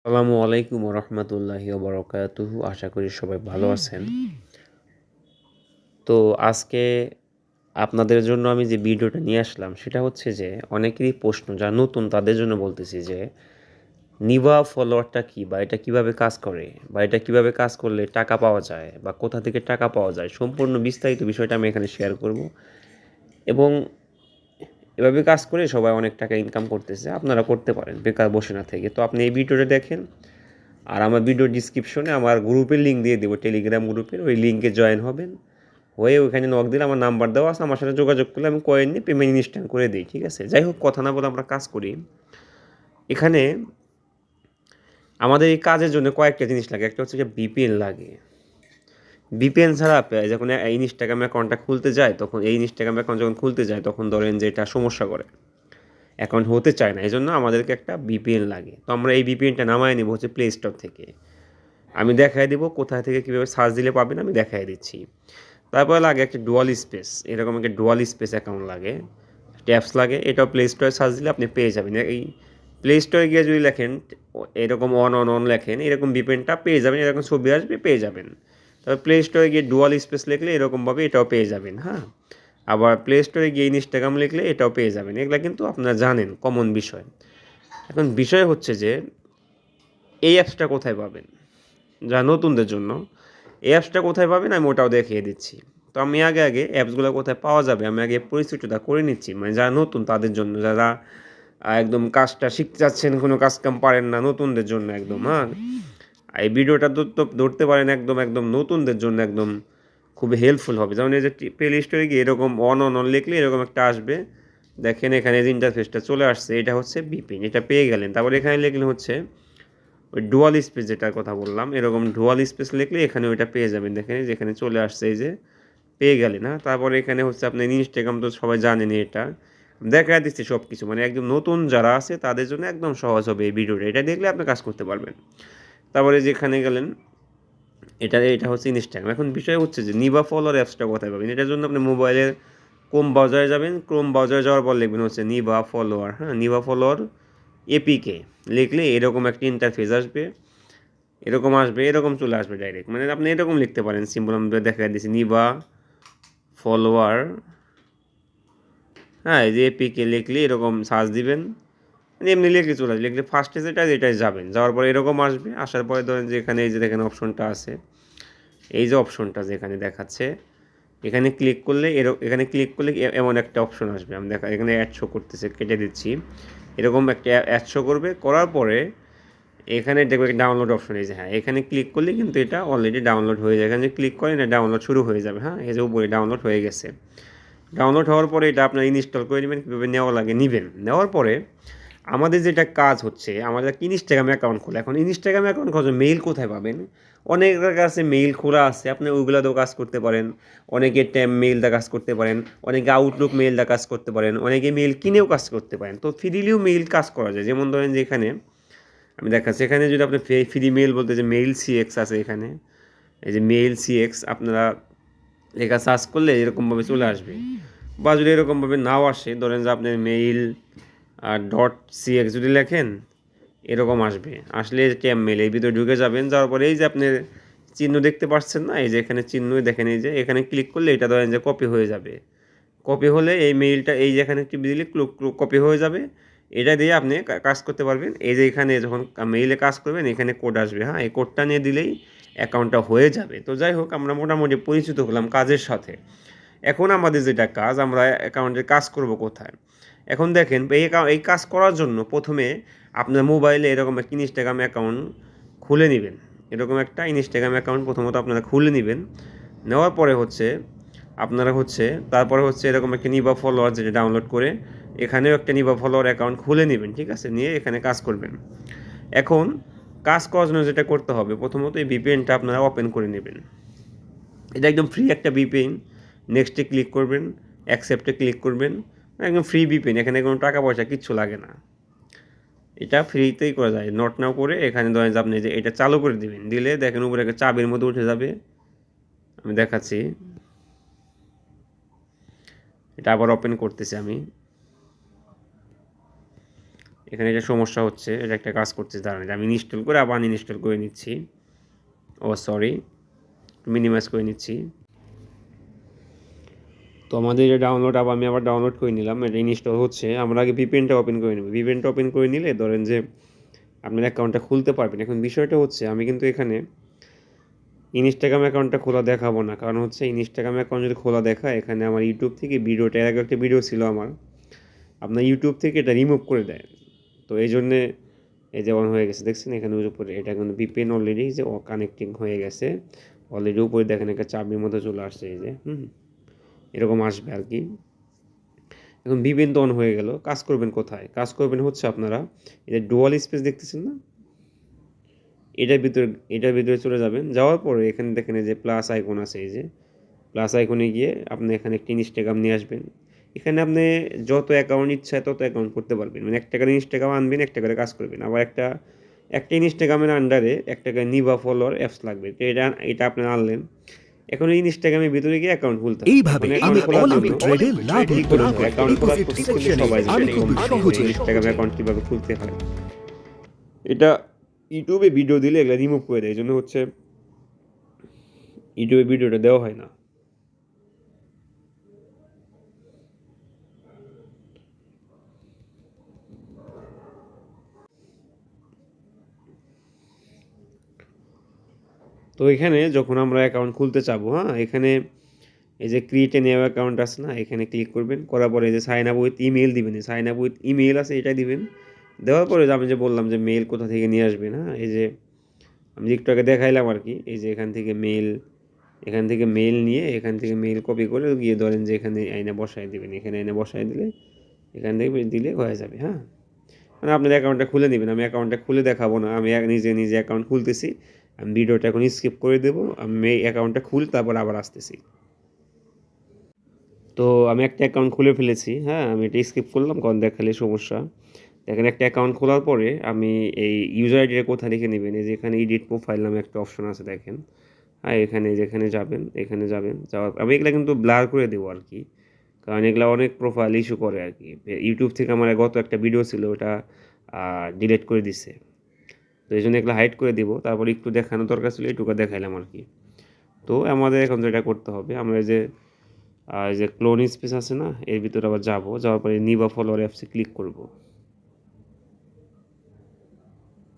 আসসালামু আলাইকুম রহমতুল্লাহি ওবরাকাতুহু। আশা করি সবাই ভালো আছেন। তো আজকে আপনাদের জন্য আমি যে ভিডিওটা নিয়ে আসলাম সেটা হচ্ছে যে অনেকেরই প্রশ্ন যারা নতুন তাদের জন্য বলতেছি যে নিভা ফলোয়ারটা কি, বা এটা কিভাবে কাজ করে, বা এটা কিভাবে কাজ করলে টাকা পাওয়া যায়, বা কোথা থেকে টাকা পাওয়া যায়, সম্পূর্ণ বিস্তারিত বিষয়টা আমি এখানে শেয়ার করব। এবং এভাবে কাজ করে সবাই অনেক টাকা ইনকাম করতেছে, আপনারা করতে পারেন বেকার বসে না থেকে। তো আপনি এই ভিডিওটা দেখেন, আর আমার ভিডিও ডিসক্রিপশনে আমার গ্রুপের লিঙ্ক দিয়ে দেবো, টেলিগ্রাম গ্রুপের ওই লিঙ্কে জয়েন হবেন। হয়ে ওইখানে নক দিলে আমার নাম্বার দেওয়া আছে, আমার সাথে যোগাযোগ করলে আমি কয়েন নিয়ে পেমেন্ট ইনস্ট্যান্ট করে দিই। ঠিক আছে, যাই হোক, কথা না বলে আমরা কাজ করি। এখানে আমাদের এই কাজের জন্য কয়েকটা জিনিস লাগে। একটা হচ্ছে যে বিপিএন লাগে। বিপিএন ছাড়া যখন ইনস্টাগ্রাম অ্যাকাউন্টটা খুলতে যায়, তখন এই ইনস্টাগ্রাম অ্যাকাউন্ট যখন খুলতে যায় তখন ধরেন যে এটা সমস্যা করে, অ্যাকাউন্ট হতে চায় না। এই জন্য আমাদেরকে একটা বিপিএন লাগে। তো আমরা এই বিপিএনটা নামায় নেব হচ্ছে প্লে স্টোর থেকে। আমি দেখাই দেবো কোথায় থেকে কীভাবে সার্চ দিলে পাবেন, আমি দেখাই দিচ্ছি। তারপরে লাগে একটা ডুয়াল স্পেস, এরকম একটা ডুয়াল স্পেস অ্যাকাউন্ট লাগে, ট্যাপস লাগে। এটাও প্লে স্টোরে সার্চ দিলে আপনি পেয়ে যাবেন। এই প্লে স্টোরে গিয়ে যদি লেখেন এরকম অন অন অন লেখেন, এরকম বিপেনটা পেয়ে যাবেন, এরকম ছবি আসবে, পেয়ে যাবেন। তবে প্লে স্টোরে গিয়ে ডুয়াল স্পেস লিখলে এরকমভাবে এটাও পেয়ে যাবেন। হ্যাঁ, আবার প্লে স্টোরে গিয়ে ইনস্টাগ্রাম লিখলে এটাও পেয়ে যাবেন। এগুলো কিন্তু আপনারা জানেন, কমন বিষয়। এখন বিষয় হচ্ছে যে এই অ্যাপসটা কোথায় পাবেন, যা নতুনদের জন্য। এই অ্যাপসটা কোথায় পাবেন আমি ওটাও দেখিয়ে দিচ্ছি। তো আমি আগে অ্যাপসগুলো কোথায় পাওয়া যাবে আমি আগে পরিচিতিটা করে নিচ্ছি, মানে যারা নতুন তাদের জন্য, যারা একদম কাজটা শিখতে যাচ্ছেন, কোনো কাজ কাম পারেন না, নতুনদের জন্য একদম। হ্যাঁ, এই ভিডিওটা ধরতে পারেন একদম একদম নতুনদের জন্য, একদম খুবই হেল্পফুল হবে। যেমন এই যে প্লে স্টোরে গিয়ে এরকম অন অন অন লিখলে এরকম একটা আসবে। দেখেন এখানে যে ইন্টারফেসটা চলে আসছে, এটা হচ্ছে বিপিন, এটা পেয়ে গেলেন। তারপরে এখানে লিখলে হচ্ছে ওই ডুয়াল স্পেস যেটার কথা বললাম, এরকম ডুয়াল স্পেস লিখলে এখানে ওইটা পেয়ে যাবেন। দেখেন যেখানে চলে আসছে, এই যে পেয়ে গেলেন। হ্যাঁ, তারপরে এখানে হচ্ছে আপনার ইনস্টাগ্রাম তো সবাই জানেন, এটা দেখা দিচ্ছে সব কিছু, মানে একদম নতুন যারা আছে তাদের জন্য একদম সহজ হবে এই ভিডিওটা। এটা দেখলে আপনি কাজ করতে পারবেন। তারপরে যেখানে গেলেন, এটা হচ্ছে ইনস্টাগ্রাম। এখন বিষয় হচ্ছে যে নিভা ফলোয়ার অ্যাপসটা কোথায় পাবেন। এটার জন্য আপনি মোবাইলের ক্রোম ব্রাউজারে যাবেন, ক্রোম ব্রাউজারে যাওয়ার পর লিখবেন হচ্ছে নিভা ফলোয়ার। হ্যাঁ, নিভা ফলোয়ার এপিকে লিখলে এরকম একটা ইন্টারফেস আসবে, এরকম চলে আসবে ডাইরেক্ট। মানে আপনি এরকম লিখতে পারেন সিম্পল, আমি দেখা দিচ্ছি নিভা ফলোয়ার। হ্যাঁ, এই যে এপিকে লিখলে এরকম সার্চ দিবেন, মানে এমনি লিখলে চলে আসবে। লিখলে ফার্স্টে যেটাই যাবেন, যাওয়ার পরে এরকম আসবে। আসার পরে ধরেন যে এখানে এই যে দেখেন অপশনটা আছে, এই যে অপশনটা যেখানে দেখাচ্ছে, এখানে ক্লিক করলে এখানে ক্লিক করলে এমন একটা অপশন আসবে। আমি এখানে অ্যাড শো করতেছে, কেটে দিচ্ছি। এরকম একটা অ্যাড শো করবে, করার পরে এখানে দেখবে ডাউনলোড অপশন, এই যে হ্যাঁ, এখানে ক্লিক করলে কিন্তু এটা অলরেডি ডাউনলোড হয়ে যায়। এখানে ক্লিক করেন, এটা ডাউনলোড শুরু হয়ে যাবে। হ্যাঁ, এই যে উপরে ডাউনলোড হয়ে গেছে। ডাউনলোড হওয়ার পরে এটা আপনার ইনস্টল করে নেবেন, কীভাবে নেওয়া লাগে নেবেন। নেওয়ার পরে আমাদের যেটা কাজ হচ্ছে, আমাদের ইনস্টাগ্রাম অ্যাকাউন্ট খোলা। এখন ইনস্টাগ্রাম অ্যাকাউন্ট খোঁজো, মেইল কোথায় পাবেন? অনেকের কাছে মেইল খোলা আছে, আপনি ওইগুলোতেও কাজ করতে পারেন। অনেকে ট্যাম মেইল দিয়ে কাজ করতে পারেন, অনেকে আউটলুক মেইল দিয়ে কাজ করতে পারেন, অনেকে মেইল কিনেও কাজ করতে পারেন। তো ফ্রিলিও মেইল কাজ করা যায়। যেমন ধরেন যে এখানে আমি দেখাচ্ছি, এখানে যদি আপনি ফ্রি মেইল বলতে যে মেইল সিএক্স আছে, এখানে এই যে মেইল সিএক্স আপনারা লেখা সার্চ করলে এরকমভাবে চলে আসবে। বা যদি এরকমভাবে নাও আসে, ধরেন যে আপনি মেইল ডট সিএক্স যদি লেখেন, এরকম আসবে। আসলে ট্যাম মেইল এই ভিতরে ঢুকে যাবেন। যাওয়ার পরে এই যে আপনি চিহ্ন দেখতে পাচ্ছেন না, এই যে এখানে চিহ্ন দেখেন, এই যে এখানে ক্লিক করলে এটা ধরেন যে কপি হয়ে যাবে। কপি হলে এই মেইলটা এই যে এখানে টিপে দিলে কপি হয়ে যাবে। এটা দিয়ে আপনি কাজ করতে পারবেন। এই যে এখানে যখন মেইলে কাজ করবেন, এখানে কোড আসবে। হ্যাঁ, এই কোডটা নিয়ে দিলেই অ্যাকাউন্টটা হয়ে যাবে। তো যাই হোক, আমরা মোটামুটি পরিচিত হলাম কাজের সাথে। এখন আমাদের যেটা কাজ, আমরা অ্যাকাউন্টের কাজ করব কোথায়। এখন দেখেন এই কাজ করার জন্য প্রথমে আপনার মোবাইলে এরকম একটা ইনস্টাগ্রাম অ্যাকাউন্ট খুলে নেবেন। এরকম একটা ইনস্টাগ্রাম অ্যাকাউন্ট প্রথমত আপনারা খুলে নেবেন। নেওয়ার পরে হচ্ছে আপনারা হচ্ছে তারপরে হচ্ছে এরকম একটা নিভা ফলোয়ার যেটা ডাউনলোড করে এখানেও একটা নিভা ফলোয়ার অ্যাকাউন্ট খুলে নেবেন। ঠিক আছে, নিয়ে এখানে কাজ করবেন। এখন কাজ করার জন্য যেটা করতে হবে, প্রথমত এই ভিপিএনটা আপনারা ওপেন করে নেবেন। এটা একদম ফ্রি একটা ভিপিএন। নেক্সটে ক্লিক করবেন, অ্যাকসেপ্টে ক্লিক করবেন। একদম ফ্রি ভিপিএন, এখানে কোনো টাকা পয়সা কিচ্ছু লাগে না। এটা ফ্রিতেই করা যায়। নট নাও করে এখানে ধরেন যে আপনি যে এটা চালু করে দিবেন, দিলে দেখেন উপরে একটা চাবির মতো উঠে যাবে। আমি দেখাচ্ছি, এটা আবার ওপেন করতেছি আমি। এখানে এটা সমস্যা হচ্ছে, এটা একটা কাজ করছে, দাঁড়ান আমি ইনস্টল করে আবার আনইনস্টল করে নিচ্ছি। ও সরি, মিনিমাইজ করে নিচ্ছি। তো আমাদের এটা ডাউনলোড আমি আবার ডাউনলোড করে নিলাম, এটা ইনস্টল হচ্ছে। আমরা আগে ভিপিএনটা ওপেন করে নেব। ভিপিএনটা ওপেন করে নিলে ধরেন যে আপনার অ্যাকাউন্টটা খুলতে পারবেন। এখন বিষয়টা হচ্ছে আমি কিন্তু এখানে ইনস্টাগ্রাম অ্যাকাউন্টটা খোলা দেখাবো না, কারণ হচ্ছে ইনস্টাগ্রাম অ্যাকাউন্ট যদি খোলা দেখায় এখানে আমার ইউটিউব থেকে ভিডিওটা, এর আগে একটা ভিডিও ছিল আমার, আপনার ইউটিউব থেকে এটা রিমুভ করে দেয়। তো এই জন্যে এই যেমন হয়ে গেছে দেখছেন এখানে উপরে, এটা কিন্তু ভিপিএন অলরেডি যে কানেক্টিং হয়ে গেছে অলরেডি, উপরে দেখেন একটা চাবির মতো চলে আসছে, এই যে এরকম আসবে আর কি। এখন ভিপিএন তো অন হয়ে গেল, কাজ করবেন কোথায়? কাজ করবেন হচ্ছে আপনারা এটা ডুয়াল স্পেস দেখতেছেন না, এটার ভিতরে চলে যাবেন। যাওয়ার পরে এখানে দেখেন এই যে প্লাস আইকন আছে, এই যে প্লাস আইকনে গিয়ে আপনি এখানে একটি ইনস্টাগ্রাম নিয়ে আসবেন। এখানে আপনি যত অ্যাকাউন্ট ইচ্ছা তত অ্যাকাউন্ট করতে পারবেন, মানে 1 টাকার ইনস্টাগ্রাম আনবেন, 1 টাকার কাজ করবেন। আবার একটা ইনস্টাগ্রামের আন্ডারে 1 টাকা নিভা ফলোয়ার অ্যাপস লাগবে, তো এটা আপনি আনলেন। এখন এই ইনস্টাগ্রামের ভিতরে গিয়ে অ্যাকাউন্ট খুলতে হবে। এইভাবে এখন আমি অ্যাকাউন্ট খোলার জন্য অলিম্পিক ট্রেডে লাভ কি উৎপন্ন করতে হবে? করে অ্যাকাউন্ট খোলার ডিপোজিট প্রসেস কিন্তু সেকশনে সবাই আমি জানে, খুব সহজে ইনস্টাগ্রাম অ্যাকাউন্ট কীভাবে খুলতে হয়। এটা ইউটিউবে ভিডিও দিলে এগুলো রিমুভ করে দেয়, এই জন্য হচ্ছে ইউটিউবে ভিডিওটা দেওয়া হয় না। তো এখানে যখন আমরা অ্যাকাউন্ট খুলতে চাবো, হ্যাঁ, এখানে এই যে ক্রিয়েট এ নিউ অ্যাকাউন্ট আছে না, এখানে ক্লিক করবেন। করার পরে এই যে সাইন আপ উইথ ইমেল দিবেন, সাইন আপ উইথ ইমেল আছে এটা দিবেন। দেওয়ার পরে আমি যে বললাম যে মেল কোথা থেকে নিয়ে আসবেন, হ্যাঁ, এই যে আমি একটু আগে দেখাইলাম আর কি, এই যে এখান থেকে মেল নিয়ে এখান থেকে মেল কপি করে গিয়ে ধরেন যে এখানে আইনে বসায় দিবেন। এখানে এনে বসায় দিলে এখান থেকে দিলে হয়ে যাবে। হ্যাঁ, মানে আপনার অ্যাকাউন্টটা খুলে নেবেন। আমি অ্যাকাউন্টটা খুলে দেখাবো না, আমি নিজে অ্যাকাউন্ট খুলতেছি। আমি ভিডিওটা এখন স্কিপ করে দেবো, আমি অ্যাকাউন্টটা খুলে তারপর আবার আসতেছি। তো আমি একটা অ্যাকাউন্ট খুলে ফেলেছি, হ্যাঁ, আমি এটা স্কিপ করলাম কারণ দেখালে সমস্যা। দেখেন একটা অ্যাকাউন্ট খোলার পরে আমি এই ইউজার আইডিটা কোথায় লিখে নেবেন, এই যে এখানে এডিট প্রোফাইল নামে একটা অপশন আছে দেখেন, হ্যাঁ, যেখানে যাবেন, যাওয়ার আমি এগুলা কিন্তু ব্লার করে দেবো আর কি, কারণ এগুলা অনেক প্রোফাইল ইস্যু করে আর কি। ইউটিউব থেকে আমার গত একটা ভিডিও ছিল, ওটা ডিলিট করে দিছে, তো এই জন্য এগুলো হাইড করে দিব। তারপর একটু দেখানো দরকার ছিল, এইটুকু দেখাইলাম আর কি। তো আমাদের এখন যেটা করতে হবে, আমরা এই যে ক্লোন স্পেস আছে না, এর ভিতরে আবার যাওয়ার পরে নিভা ফলোয়ার অ্যাপসে ক্লিক করব।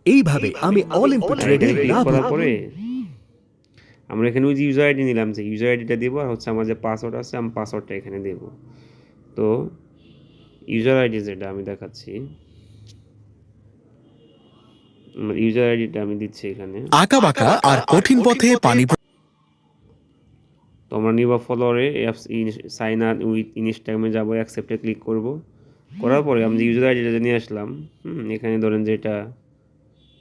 এইভাবে আমি অলিম্পিক ট্রেডে এখানে ক্লিক লাভ করার পরে আমরা এখানে ওই যে ইউজার আইডি নিলাম, যে ইউজার আইডিটা দেবো, আর হচ্ছে আমার যে পাসওয়ার্ড আছে আমি পাসওয়ার্ডটা এখানে দেব। তো ইউজার আইডি যেটা আমি দেখাচ্ছি, ইউজার আইডিটা আমি দিচ্ছি এখানে। আঁকাবাঁকা আর কঠিন পথে পানি তো আমরা Nibha ফলোয়ারে apps sign up with ইনস্টাগ্রামে যাবো, অ্যাকসেপ্টে ক্লিক করব। করার পরে আমি যে ইউজার আইডিটা নিয়ে আসলাম, এখানে ধরেন যে এটা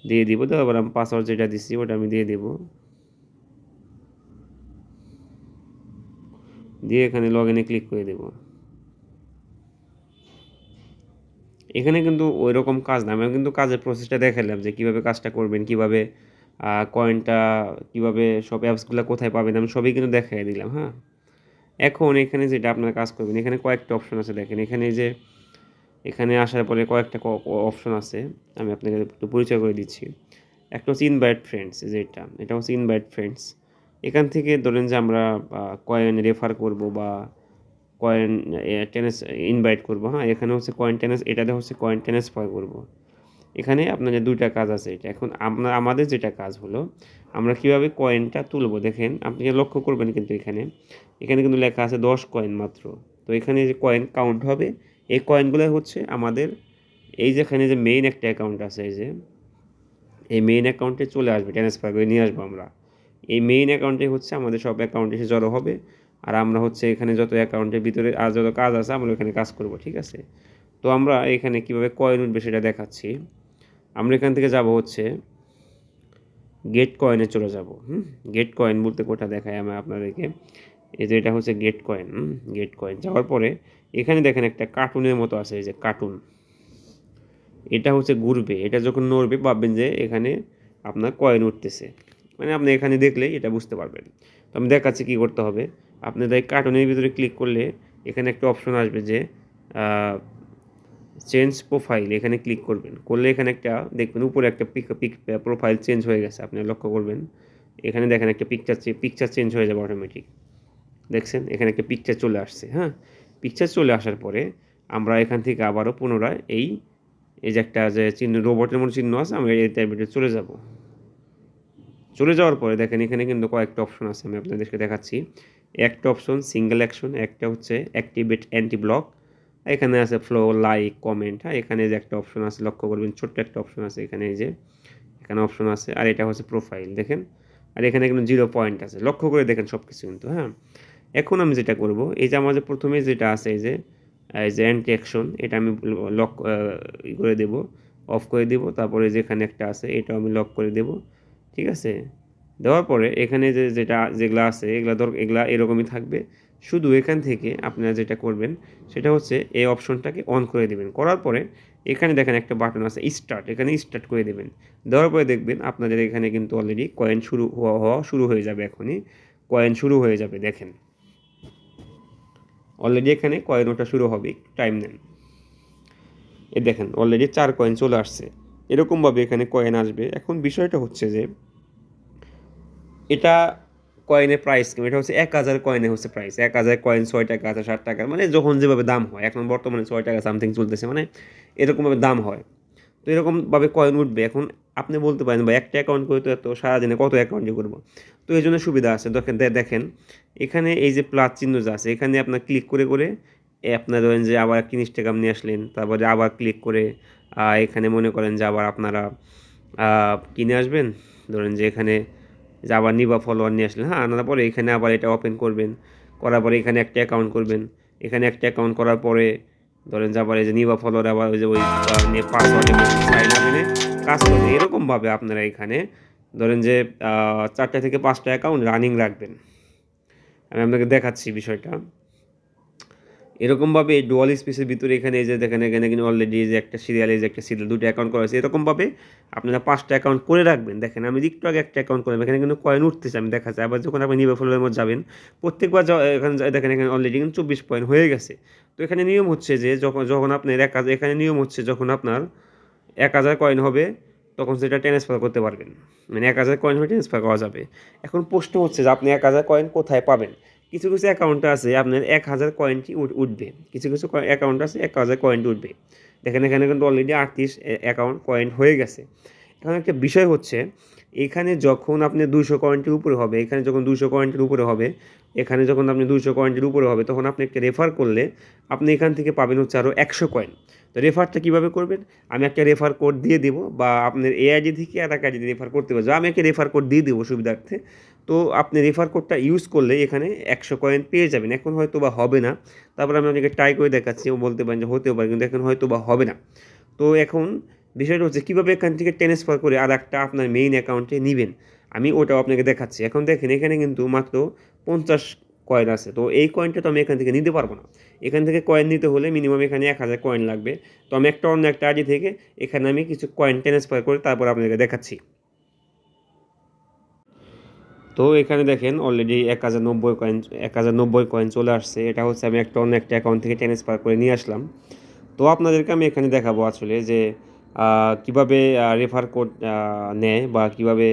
দিয়ে দিব, তারপর আমি পাসওয়ার্ড যেটা দিচ্ছি ওটা আমি দিয়ে দেব, দিয়ে এখানে লগ ইনে ক্লিক করে দেব। এখানে কিন্তু ওই রকম কাজ না, আমি কিন্তু কাজের প্রসেসটা দেখালাম যে কীভাবে কাজটা করবেন, কীভাবে কয়েনটা, কীভাবে সব অ্যাপসগুলো কোথায় পাবেন, আমি সবই কিন্তু দেখাই দিলাম। হ্যাঁ, এখন এখানে যেটা আপনারা কাজ করবেন, এখানে কয়েকটা অপশন আছে দেখেন, এখানে আসার পরে কয়েকটা অপশন আছে, আমি আপনাকে একটু পরিচয় করে দিচ্ছি। একটা হচ্ছে ইনভাইট ফ্রেন্ডস, এটা হচ্ছে ইনভাইট ফ্রেন্ডস। এখান থেকে ধরেন যে আমরা কয়েন রেফার করব বা কয়েন টেনেস ইনভাইট করব, হ্যাঁ, এখানে হচ্ছে কয়েন টেনেস, এটাতে হচ্ছে কয়েন ট্রান্সফার করব। এখানে আপনাদের দুইটা কাজ আছে। এটা এখন আমাদের যেটা কাজ হলো, আমরা কিভাবে কয়েনটা তুলব, দেখেন আপনি লক্ষ্য করবেন কিন্তু এখানে কিন্তু লেখা আছে 10 কয়েন মাত্র। তো এখানে যে কয়েন কাউন্ট হবে, এই কয়েনগুলো হচ্ছে আমাদের এই যেখানে যে মেইন একটা অ্যাকাউন্ট আছে, এই মেইন অ্যাকাউন্টে চলে আসবে, ট্রান্সফার করে নিয়ে আসবো আমরা। এই মেইন অ্যাকাউন্টে হচ্ছে আমাদের সব অ্যাকাউন্টে এসে জড়ো হবে, আর আমরা হচ্ছে এখানে যত অ্যাকাউন্টের ভিতরে আর যত কাজ আছে আমরা এখানে কাজ করব, ঠিক আছে। তো আমরা এখানে কিভাবে কয়েন উঠবে সেটা দেখাচ্ছি। আমরা এখান থেকে যাব হচ্ছে গেট কয়েনে চলে যাব। গেট কয়েন বলতে কোটা দেখায় আমি আপনাদেরকে, এই যে এটা হচ্ছে গেট কয়েন। গেট কয়েন যাওয়ার পরে এখানে দেখেন একটা কার্টুনের মতো আছে, এই যে কার্টুন, এটা হচ্ছে ঘুরবে, এটা যখন নড়বে ভাববেন যে এখানে আপনার কয়েন উঠতেছে, মানে আপনি এখানে দেখলেই এটা বুঝতে পারবেন। তো আমি দেখাচ্ছি কী করতে হবে। আপনি তাই কার্টুনের ভিতরে ক্লিক করলে এখানে একটা অপশন আসবে যে চেঞ্জ প্রোফাইল এখানে ক্লিক করবেন, করলে এখানে একটা দেখবেন উপরে একটা প্রোফাইল চেঞ্জ হয়ে গেছে, আপনি লক্ষ্য করবেন। এখানে দেখেন একটা পিকচার চেঞ্জ হয়ে যাবে অটোমেটিক। দেখছেন এখানে একটা পিকচার চলে আসছে, হ্যাঁ। পিকচার চলে আসার পরে আমরা এখান থেকে আবারও পুনরায় এই যে একটা যে চিহ্ন, রোবটের মতো চিহ্ন আছে, আমরা এই ট্যাবের ভিতরে চলে যাব। চলে যাওয়ার পরে দেখেন এখানে কিন্তু কয়েকটা অপশন আছে, আমি আপনাদেরকে দেখাচ্ছি। একটা অপশন সিঙ্গেল অ্যাকশন, একটা হচ্ছে অ্যাক্টিভেট অ্যান্টি ব্লক, এখানে আছে ফ্লো, লাইক, কমেন্ট, হ্যাঁ। এখানে যে একটা অপশন আছে লক্ষ্য করবেন, ছোট্ট একটা অপশন আছে এখানে, এই যে এখানে অপশন আছে। আর এটা হচ্ছে প্রোফাইল দেখেন, আর এখানে কিন্তু 0 পয়েন্ট আছে, লক্ষ্য করে দেখেন সব কিছু কিন্তু, হ্যাঁ। এখন আমি যেটা করব, এই যে আমাদের প্রথমে যেটা আছে এই যে অ্যান্টি অ্যাকশন, এটা আমি লক করে দেব, অফ করে দেব। তারপরে যেখানে একটা আছে এটাও আমি লক করে দেব, ঠিক আছে। দেওয়ার পরে এখানে যেগুলো আছে এগুলা এরকমই থাকবে। শুধু এখান থেকে আপনারা যেটা করবেন সেটা হচ্ছে এই অপশনটাকে অন করে দেবেন। করার পরে এখানে দেখেন একটা বাটন আছে স্টার্ট, এখানে স্টার্ট করে দেবেন। দেওয়ার পরে দেখবেন আপনাদের এখানে কিন্তু অলরেডি কয়েন হওয়া শুরু হয়ে যাবে, এখনই কয়েন শুরু হয়ে যাবে। দেখেন অলরেডি এখানে কয়েন ওঠা শুরু হবে, একটু টাইম নেন। দেখেন অলরেডি 4 কয়েন চলে আসছে, এরকমভাবে এখানে কয়েন আসবে। এখন বিষয়টা হচ্ছে যে এটা কয়েনের প্রাইস কেমন, এটা হচ্ছে 1000 কয়েনে হচ্ছে প্রাইস, 1000 কয়েন 6 টাকা আছে 7 টাকা, মানে যখন যেভাবে দাম হয়, এখন বর্তমানে 6 টাকা সামথিং চলতেছে, মানে এরকমভাবে দাম হয়। তো এরকমভাবে কয়েন উঠবে। এখন আপনি বলতে পারেন বা একটা অ্যাকাউন্ট করে তো এত সারাদিনে কত অ্যাকাউন্টে করবো, তো এই জন্য সুবিধা আছে। দেখেন এখানে এই যে প্লাস চিহ্ন যা আছে, এখানে আপনার ক্লিক করে করে আপনার ধরেন যে আবার একটা ইনস্টাগ্রাম নিয়ে আসলেন, তারপরে আবার ক্লিক করে এখানে মনে করেন যে আবার আপনারা কিনে আসবেন, ধরেন যে এখানে যে আবার নিবা ফলোয়ার নিয়ে আসলেন, হ্যাঁ। আনার পরে এখানে আবার এটা ওপেন করবেন, করার পরে এখানে একটা অ্যাকাউন্ট করবেন। এখানে একটা অ্যাকাউন্ট করার পরে ধরেন যে আবার এই যে নিবা ফলোয়ার আবার ওই যে ওই পাসওয়ার্ড এবং সাইন আপ এনে কাজ করবে। এরকমভাবে আপনারা এখানে ধরেন যে 4টা থেকে 5টা অ্যাকাউন্ট রানিং রাখবেন। আমি আপনাকে দেখাচ্ছি বিষয়টা। এরকমভাবে এই ডুয়াল স্পেসের ভিতরে এখানে এই যে দেখেন, এখানে কিন্তু অলরেডি যে একটা সিরিয়াল, এই যে একটা সিরিয়াল, 2টা অ্যাকাউন্ট করা হয়েছে। এরকমভাবে আপনারা 5টা অ্যাকাউন্ট করে রাখবেন। দেখেন আমি একটু আগে একটা অ্যাকাউন্ট করলাম, এখানে কিন্তু কয়েন উঠতেছে, আমি দেখাচ্ছি। আবার যখন আপনি নিবা ফলোয়ারের মধ্যে যাবেন, প্রত্যেকবার এখানে দেখেন এখানে অলরেডি কিন্তু 24 পয়েন্ট হয়ে গেছে। তো এখানে নিয়ম হচ্ছে যে যখন যখন আপনার এখানে নিয়ম হচ্ছে যখন আপনার 1000 কয়েন হবে তখন সেটা ট্রান্সফার করতে পারবেন, মানে 1000 কয়েন হলে ট্রান্সফার করা যাবে। এখন প্রশ্ন হচ্ছে যে আপনি 1000 কয়েন কোথায় পাবেন। কিছু কিছু অ্যাকাউন্ট আছে আপনার 1000 কয়েনটি উঠবে, কিছু কিছু অ্যাকাউন্ট আছে 1000 কয়েনটি উঠবে। দেখেন এখানে কিন্তু অলরেডি 38 অ্যাকাউন্ট কয়েন হয়ে গেছে। এখন একটা বিষয় হচ্ছে এখানে যখন আপনি 200 কয়েন্টের উপরে হবে, এখানে যখন 200 কয়েন্টের উপরে হবে, এখানে যখন আপনি 200 কয়েন্টের উপরে হবে, তখন আপনি একটা রেফার করলে আপনি এখান থেকে পাবেন হচ্ছে আরও 100 কয়েন। তো রেফারটা কীভাবে করবেন, আমি একটা রেফার কোড দিয়ে দেবো, বা আপনার এআইডি থেকে আর এক আইডিতে রেফার করতে পারবো, আমি একটা রেফার কোড দিয়ে দেবো সুবিধার্থে। তো আপনি রেফার কোডটা ইউজ করলে এখানে 100 কয়েন পেয়ে যাবেন। এখন হয়তো বা হবে না, তারপরে আমি আপনাকে ট্রাই করে দেখাচ্ছি, ও বলতে পারেন যে হতেও পারে, কিন্তু এখন হয়তো বা হবে না। তো এখন বিষয়টা হচ্ছে কীভাবে এখান থেকে ট্রান্সফার করে আর একটা আপনার মেইন অ্যাকাউন্টে নেবেন, আমি ওটাও আপনাকে দেখাচ্ছি। এখন দেখেন এখানে কিন্তু মাত্র 50 কয়েন আছে, তো এই কয়েনটা তো আমি এখান থেকে নিতে পারবো না। এখান থেকে কয়েন নিতে হলে মিনিমাম এখানে 1000 কয়েন লাগবে। তো আমি একটা অন্য একটা আইডি থেকে এখানে আমি কিছু কয়েন ট্রান্সফার করে তারপর আপনাকে দেখাচ্ছি। তো এখানে দেখেন অলরেডি 1090 কয়েন চলে আসছে। এটা হচ্ছে আমি একটা অন্য একটা অ্যাকাউন্ট থেকে ট্রান্সফার করে নিয়ে আসলাম। তো আপনাদেরকে আমি এখানে দেখাবো আসলে যে কীভাবে রেফার কোড নেয় বা কীভাবে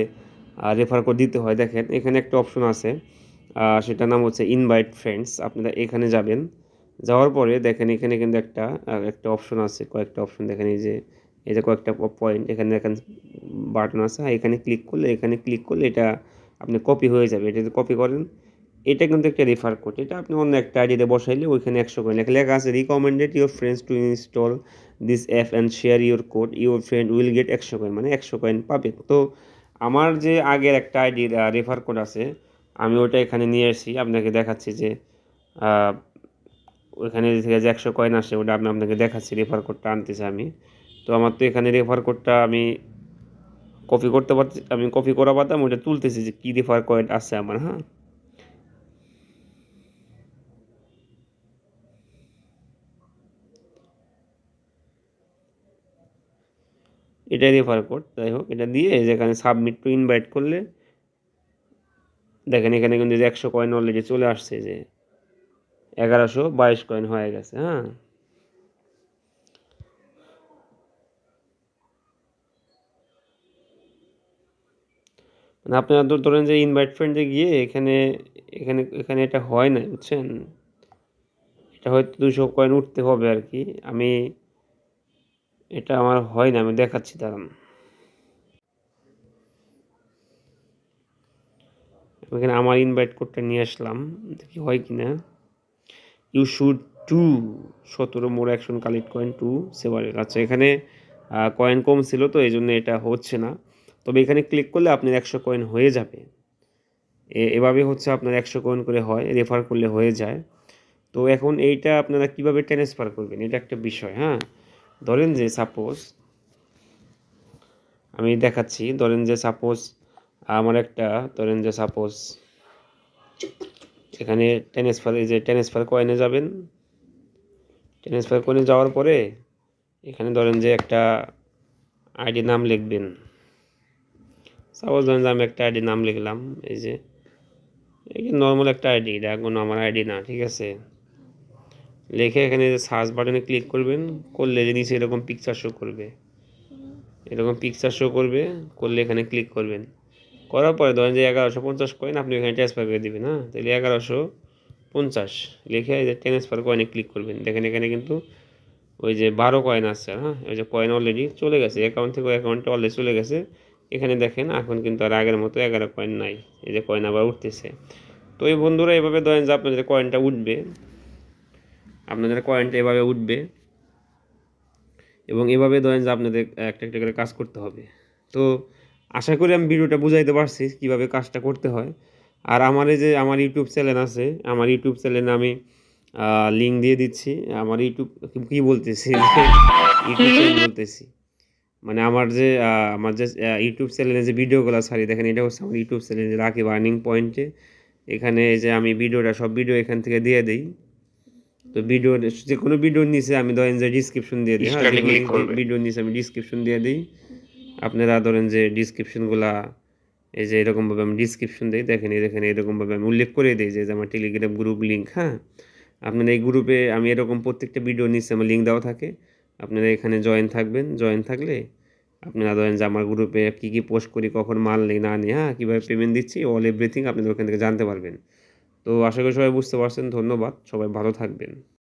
রেফার কোড দিতে হয়। দেখেন এখানে একটা অপশন আছে, সেটার নাম হচ্ছে ইনভাইট ফ্রেন্ডস। আপনারা এখানে যাবেন, যাওয়ার পরে দেখেন এখানে কিন্তু একটা অপশন আছে, কয়েকটা অপশন দেখেন, এই যে কয়েকটা পয়েন্ট এখানে দেখেন বাটন আছে, এখানে ক্লিক করলে এটা আপনি কপি হয়ে যাবে। এটা যদি কপি করেন, এটা কিন্তু একটা রেফার কোড, এটা আপনি অন্য একটা আইডিতে বসাইলে ওইখানে 100 কয়েন লেখা আছে, recommended your friends to install this app and share your code, your friend will get 100 coin, মানে 100 কয়েন পাবে। তো আমার যে আগের একটা আইডির রেফার কোড আছে, আমি ওটা এখানে নিয়ে আসি, আপনাকে দেখাচ্ছি যে ওইখানে থেকে যে 100 কয়েন আসে ওটা আমি আপনাকে দেখাচ্ছি, রেফার কোডটা আনতেছি আমি। তো আমার তো এখানে রেফার কোডটা আমি কপি করা পারতাম, ওটা তুলতেছি যে কী রেফার কোড আছে আমার, হ্যাঁ। এটাই রেফার কোড, যাই হোক এটা দিয়ে যেখানে সাবমিট টু ইনভাইট করলে দেখেন এখানে কিন্তু যে 100 কয়েন অলরেডি চলে আসছে, যে 1122 কয়েন হয়ে গেছে, হ্যাঁ। মানে আপনারা ধরেন যে ইনভাইট ফ্রেন্ডে গিয়ে এখানে এখানে এখানে এটা হয় না, বুঝছেন? এটা হয়তো 200 কয়েন উঠতে হবে আর কি। এটা আমার হয় না, আমি দেখাচ্ছি দাঁড়ান। এখানে আমার ইনভাইট কোডটা নিয়ে আসলাম, দেখি হয় কিনা। You should to 17 more action collect coin to several. আচ্ছা, এখানে কয়েন কম ছিল তো এই জন্য এটা হচ্ছে না। তবে এখানে ক্লিক করলে আপনার 100 কয়েন হয়ে যাবে। এভাবে হচ্ছে আপনার 100 কয়েন করে হয়, রেফার করলে হয়ে যায়। তো এখন এইটা আপনারা কিভাবে ট্রান্সফার করবেন এটা একটা বিষয়, হ্যাঁ? ধরেন যে সাপোজ আমি দেখাচ্ছি, ধরেন যে সাপোজ আমার একটা ধরেন যে সাপোজ এখানে ট্রান্সফার কয়েনে যাবেন। ট্রান্সফার কয়েনে যাওয়ার পরে এখানে ধরেন যে একটা আইডি নাম লিখবেন। সাপোজ ধরেন যে আমি একটা আইডি নাম লিখলাম, এই যে নর্মাল একটা আইডি, এটা কোনো আমার আইডি না, ঠিক আছে? লিখে এখানে সার্চ বাটনে ক্লিক করবেন, করলে যে নিচে এরকম পিকচার শো করবে, করলে এখানে ক্লিক করবেন। করার পরে ধরেন যে 1150 কয়েন আপনি এখানে ট্রান্সফার করে দিবেন, হ্যাঁ? তাহলে 1150 লিখে এই যে ট্রান্সফার কয়েনে ক্লিক করবেন। দেখেন এখানে কিন্তু ওই যে 12 কয়েন আছে, হ্যাঁ? ওই যে কয়েন অলরেডি চলে গেছে অ্যাকাউন্ট থেকে, অ্যাকাউন্টে অলরেডি চলে গেছে। এখানে দেখেন এখন কিন্তু আর আগের মতো 11 কয়েন নাই, এই যে কয়েন আবার উঠতেছে। তো এই বন্ধুরা এভাবে ধরেন যে আপনাদের কয়েনটা উঠবে, এভাবে উঠবে এবং এভাবে ধরেন যে আপনাদের একটা একটা করে কাজ করতে হবে। তো আশা করি আমি ভিডিওটা বুঝাইতে পারছি কীভাবে কাজটা করতে হয়। আর আমার এই যে আমার ইউটিউব চ্যানেল আছে, আমার ইউটিউব চ্যানেলে আমি লিঙ্ক দিয়ে দিচ্ছি। আমার ইউটিউব কী বলতেছি ইউটিউব চ্যানেল বলতেছি, মানে আমার যে ইউটিউব চ্যানেলে যে ভিডিওগুলো ছাড়ি, দেখেন এটা হচ্ছে আমার ইউটিউব চ্যানেল যে রাকিব আর্নিং পয়েন্টে। এখানে এই যে আমি সব ভিডিও এখান থেকে দিয়ে দিই। তো যে কোনো ভিডিওর নিচে আমি ধরেন যে ডিসক্রিপশন দিয়ে দিই, হ্যাঁ? যে কোনো ভিডিওর নিচে আমি ডিসক্রিপশন দিয়ে দিই। আপনারা ধরেন যে ডিসক্রিপশনগুলা এই যে এরকমভাবে আমি ডিসক্রিপশন দিই, দেখেন এরকমভাবে আমি উল্লেখ করে দিই যে আমার টেলিগ্রাম গ্রুপ লিঙ্ক, হ্যাঁ? আপনারা এই গ্রুপে আমি এরকম প্রত্যেকটা ভিডিওর নিচে আমার লিঙ্ক দেওয়া থাকে। আপনারা এখানে জয়েন থাকবেন। জয়েন থাকলে আপনারা ধরেন যে আমার গ্রুপে কী কী পোস্ট করি, কখন মাল নেই না নিই, হ্যাঁ? কীভাবে পেমেন্ট দিচ্ছি, অল এভরিথিং আপনারা ওখান থেকে জানতে পারবেন। তো আশা করি সবাই বুঝতে পারছেন। ধন্যবাদ। সবাই ভালো থাকবেন।